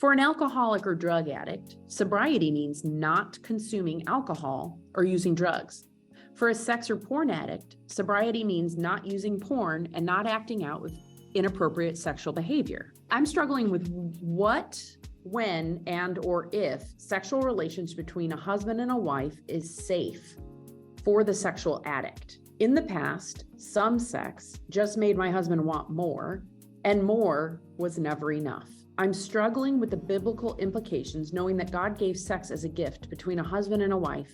For an alcoholic or drug addict, sobriety means not consuming alcohol or using drugs. For a sex or porn addict, sobriety means not using porn and not acting out with inappropriate sexual behavior. I'm struggling with what, when, and or if sexual relations between a husband and a wife is safe for the sexual addict. In the past, some sex just made my husband want more, and more was never enough. I'm struggling with the biblical implications, knowing that God gave sex as a gift between a husband and a wife,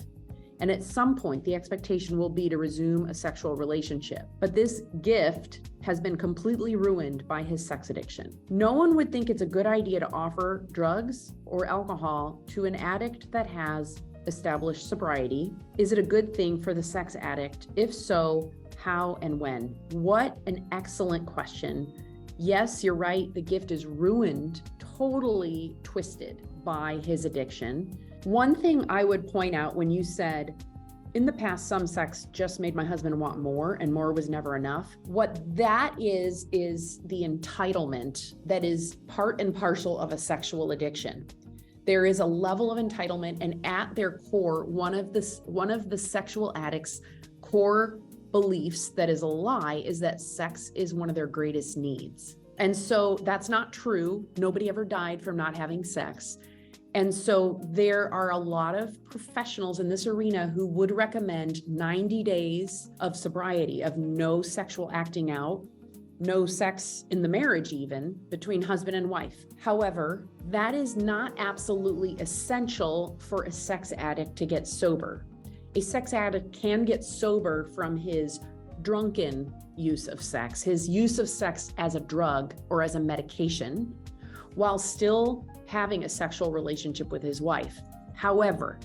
and at some point the expectation will be to resume a sexual relationship. But this gift has been completely ruined by his sex addiction. No one would think it's a good idea to offer drugs or alcohol to an addict that has established sobriety. Is it a good thing for the sex addict? If so, how and when? What an excellent question. Yes, you're right. The gift is ruined, totally twisted by his addiction. One thing I would point out when you said, in the past, some sex just made my husband want more and more was never enough. What that is the entitlement that is part and parcel of a sexual addiction. There is a level of entitlement, and at their core, one of the sexual addicts' core beliefs that is a lie is that sex is one of their greatest needs. And so that's not true. Nobody ever died from not having sex. And so there are a lot of professionals in this arena who would recommend 90 days of sobriety, of no sexual acting out, no sex in the marriage even, between husband and wife. However, that is not absolutely essential for a sex addict to get sober. A sex addict can get sober from his drunken use of sex, his use of sex as a drug or as a medication, while still having a sexual relationship with his wife. However,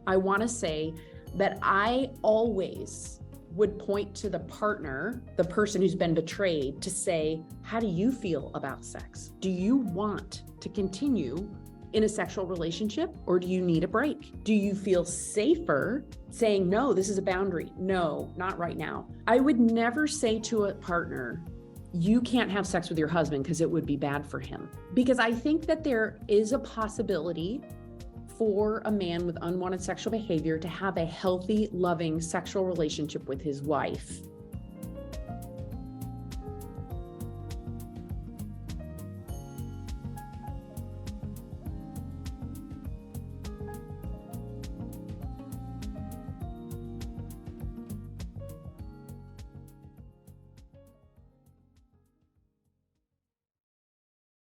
I want to say that I always would point to the partner, the person who's been betrayed, to say, how do you feel about sex? Do you want to continue in a sexual relationship, or do you need a break? Do you feel safer saying, no, this is a boundary? No, not right now. I would never say to a partner, you can't have sex with your husband because it would be bad for him. Because I think that there is a possibility for a man with unwanted sexual behavior to have a healthy, loving sexual relationship with his wife.